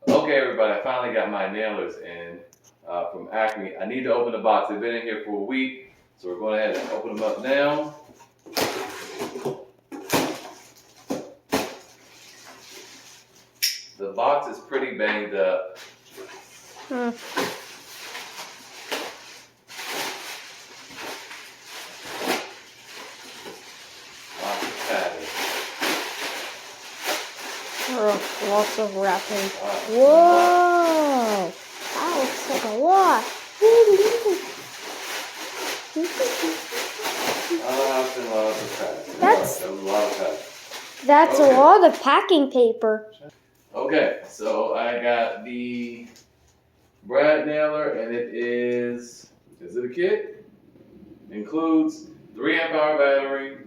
Okay, everybody, I finally got my nailers in from Acme. I need to open the box. They've been in here for a week, so we're going ahead and open them up now. The box is pretty banged up. Lots of padding. Lots of wrapping. Whoa! That looks like a lot. Lots of padding. That's a lot of padding. That's Okay. a lot of packing paper. Okay, so I got the Brad nailer, and it is it a kit? Includes 3 amp hour battery,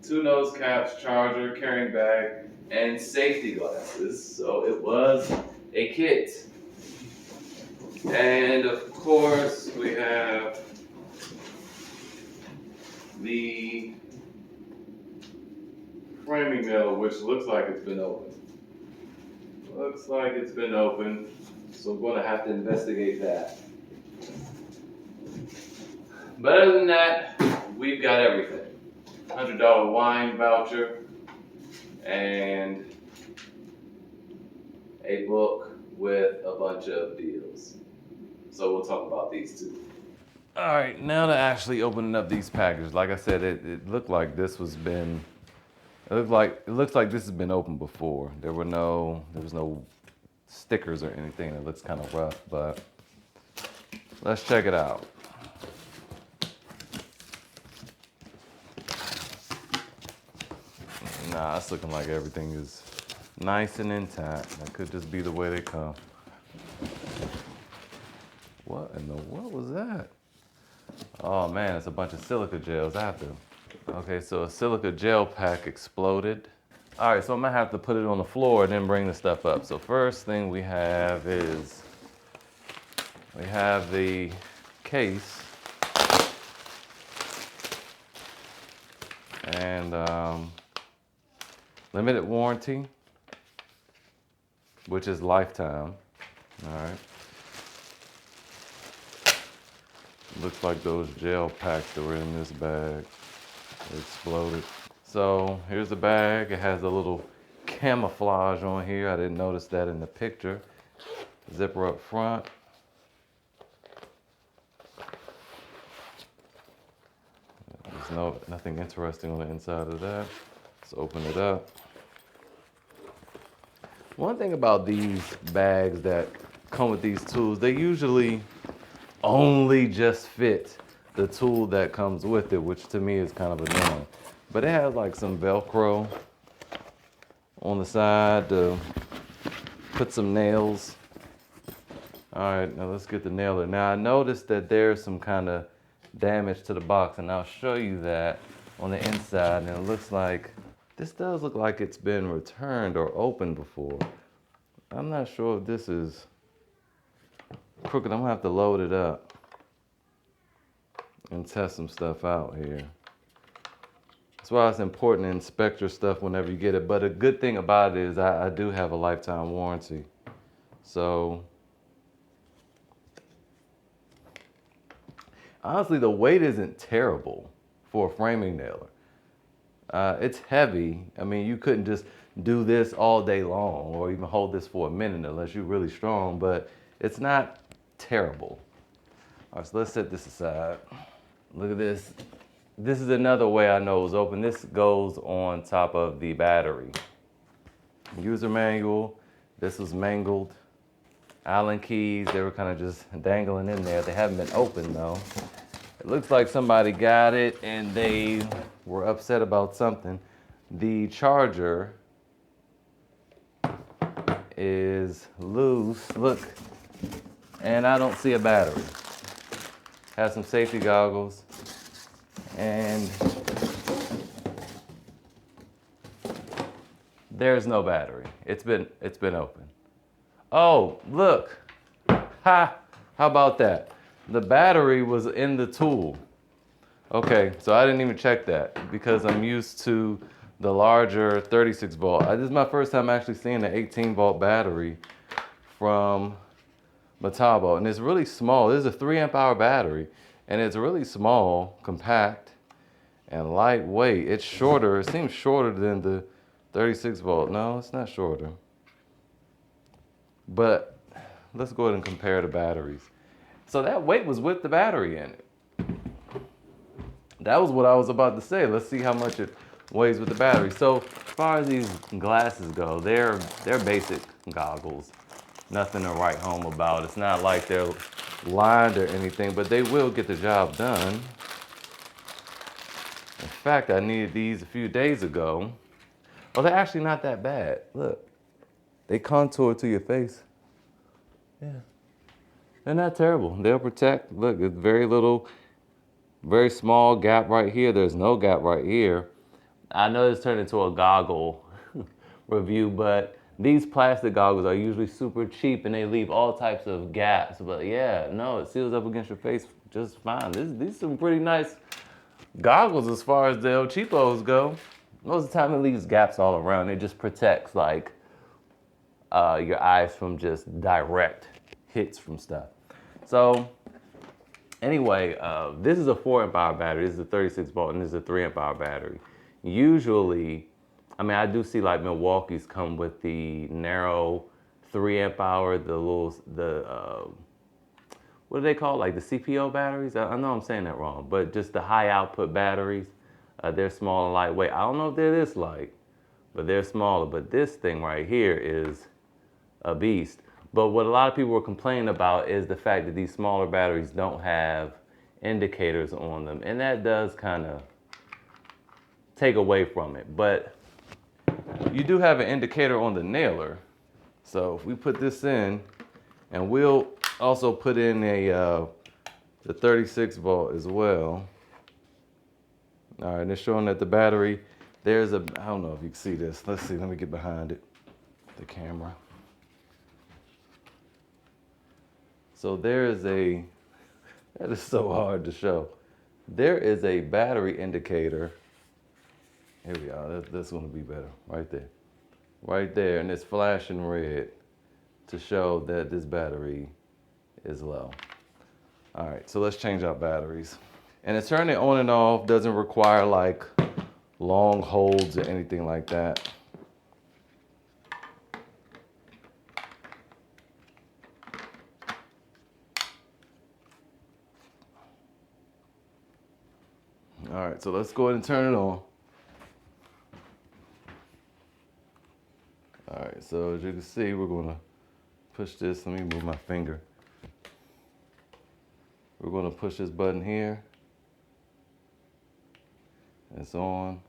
2 nose caps, charger, carrying bag, and safety glasses. So it was a kit. And of course, we have the framing nail, which looks like it's been opened. Looks like it's been opened, so we're going to have to investigate that. But other than that, we've got everything. $100 wine voucher and a book with a bunch of deals. So we'll talk about these two. All right, now to actually opening up these packages. Like I said, it looked like this was been. It looks like this has been opened before. There was no stickers or anything. It looks kind of rough, but let's check it out. Nah, it's looking like everything is nice and intact. That could just be the way they come. What in the what was that? Oh man, it's a bunch of silica gels after. Okay, so a silica gel pack exploded. All right, so I'm gonna have to put it on the floor and then bring the stuff up. So first thing we have is, we have the case. And limited warranty, which is lifetime. All right. Looks like those gel packs that were in this bag exploded. So here's the bag. It has a little camouflage on here. I didn't notice that in the picture. Zipper up front. There's nothing interesting on the inside of that. Let's open it up. One thing about these bags that come with these tools, they usually only just fit the tool that comes with it, which to me is kind of annoying. But it has like some Velcro on the side to put some nails. All right, now let's get the nailer. Now I noticed that there's some kind of damage to the box, and I'll show you that on the inside. And it looks like, this does look like it's been returned or opened before. I'm not sure if this is crooked. I'm gonna have to load it up and test some stuff out here. That's why it's important to inspect your stuff whenever you get it. But a good thing about it is I do have a lifetime warranty. So honestly, the weight isn't terrible for a framing nailer. It's heavy. I mean, you couldn't just do this all day long or even hold this for a minute unless you're really strong, but it's not terrible. All right, so let's set this aside. Look at this. This is another way I know it was open. This goes on top of the battery. User manual. This was mangled. Allen keys, they were kind of just dangling in there. They haven't been opened though. It looks like somebody got it and they were upset about something. The charger is loose, look, and I don't see a battery. Has some safety goggles, and there's no battery. It's been open. Oh, look. Ha! How about that? The battery was in the tool. Okay, so I didn't even check that because I'm used to the larger 36 volt. This is my first time actually seeing an 18 volt battery from Metabo, and it's really small. This is a 3 amp hour battery, and it's really small, compact, and lightweight. It's shorter. It seems shorter than the 36 volt. No, it's not shorter. But let's go ahead and compare the batteries. So that weight was with the battery in it. That was what I was about to say. Let's see how much it weighs with the battery. So as far as these glasses go, they're basic goggles. Nothing to write home about. It's not like they're lined or anything, but they will get the job done. In fact, I needed these a few days ago. Oh, they're actually not that bad. Look, they contour to your face. Yeah. They're not terrible. They'll protect. Look, it's very little, very small gap right here. There's no gap right here. I know this turned into a goggle review, but these plastic goggles are usually super cheap and they leave all types of gaps. But yeah, no, it seals up against your face just fine. These are some pretty nice goggles as far as the El Cheapos go. Most of the time it leaves gaps all around. It just protects like your eyes from just direct hits from stuff. So anyway, this is a 4 amp hour battery. This is a 36 volt and this is a 3 amp hour battery. Usually, I mean, I do see like Milwaukee's come with the narrow 3 amp hour, what do they call it? Like the CPO batteries? I know I'm saying that wrong, but just the high output batteries. They're small and lightweight. I don't know if they're this light, but they're smaller. But this thing right here is a beast. But what a lot of people were complaining about is the fact that these smaller batteries don't have indicators on them. And that does kind of take away from it. But you do have an indicator on the nailer. So if we put this in, and we'll also put in the 36 volt as well. All right, and it's showing that the battery, I don't know if you can see this. Let's see, let me get behind it, the camera. So that is so hard to show. There is a battery indicator. Here we are, that's gonna be better, right there. Right there, and it's flashing red to show that this battery is low. All right, so let's change out batteries. And to turn it on and off doesn't require like long holds or anything like that. All right, so let's go ahead and turn it on. All right, so as you can see, we're gonna push this. Let me move my finger. We're gonna push this button here. It's on.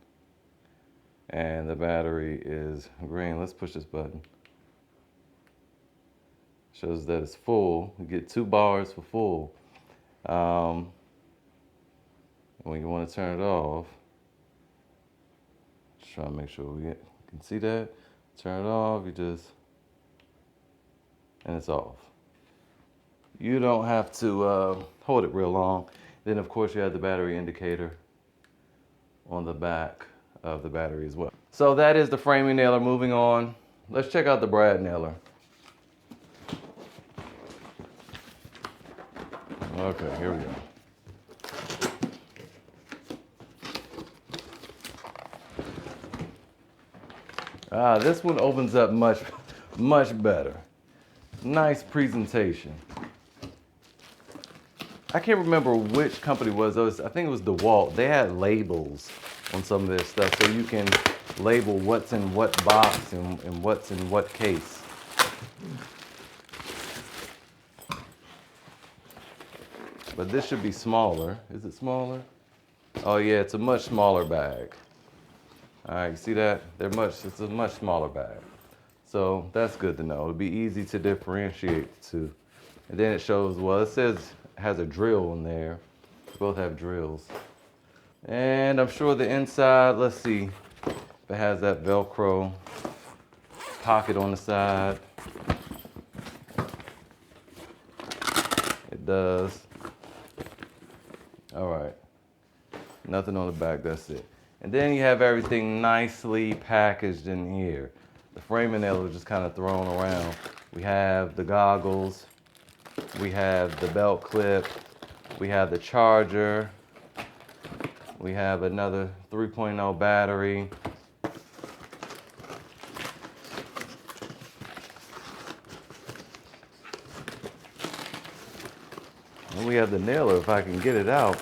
And the battery is green. Let's push this button. Shows that it's full. You get 2 bars for full. When you want to turn it off, just try to make sure we can see that. Turn it off, and it's off. You don't have to hold it real long. Then of course you have the battery indicator on the back of the battery as well. So that is the framing nailer. Moving on, let's check out the brad nailer. Okay, here we go. This one opens up much better. Nice presentation. I can't remember which company it was. I think it was DeWalt. They had labels on some of their stuff, so you can label what's in what box and what's in what case. But this should be smaller. Is it smaller? Oh yeah, it's a much smaller bag. All right, you see that? It's a much smaller bag. So that's good to know. It'll be easy to differentiate the two. And then it shows, well, it says it has a drill in there. Both have drills. And I'm sure the inside, let's see if it has that Velcro pocket on the side. It does. All right. Nothing on the back, that's it. And then you have everything nicely packaged in here. The framing nails are just kind of thrown around. We have the goggles, we have the belt clip, we have the charger, we have another 3.0 battery. And we have the nailer if I can get it out.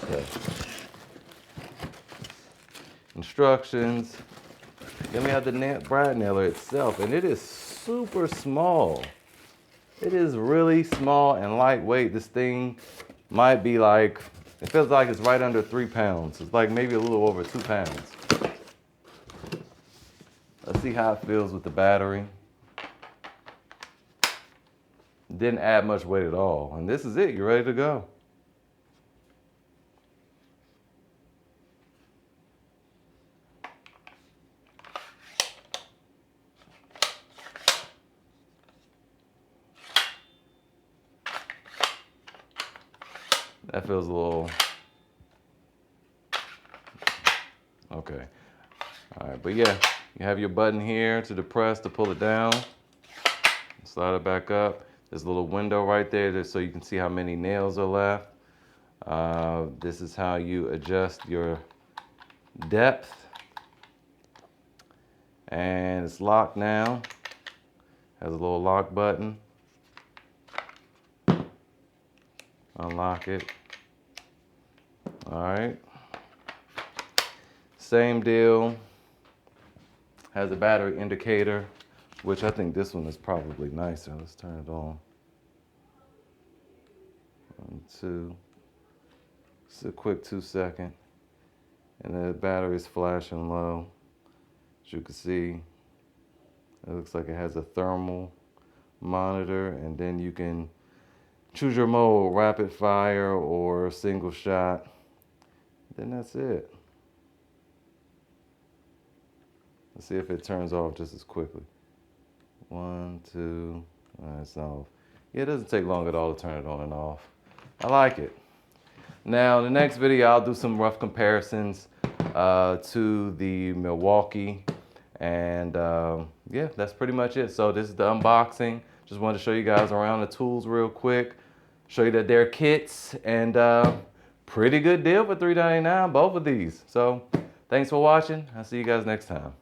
Okay. Instructions. Then we have the brad nailer itself, and it is super small. It is really small and lightweight. This thing might be like, it feels like it's right under 3 pounds. It's like maybe a little over 2 pounds. Let's see how it feels with the battery. Didn't add much weight at all. And this is it, you're ready to go. That feels a little, okay. All right, but yeah, you have your button here to depress to pull it down. Slide it back up. There's a little window right there just so you can see how many nails are left. This is how you adjust your depth. And it's locked now. Has a little lock button. Unlock it. All right. Same deal. Has a battery indicator, which I think this one is probably nicer. Let's turn it on. 1, 2. It's a quick 2-second. And the battery is flashing low. As you can see, it looks like it has a thermal monitor, and then you can choose your mode, rapid fire or single shot. Then that's it. Let's see if it turns off just as quickly. 1, 2, it's off. Yeah, it doesn't take long at all to turn it on and off. I like it. Now, in the next video, I'll do some rough comparisons to the Milwaukee. And yeah, that's pretty much it. So this is the unboxing. Just wanted to show you guys around the tools real quick. Show you that they're kits, and pretty good deal for $3.99, both of these. So thanks for watching. I'll see you guys next time.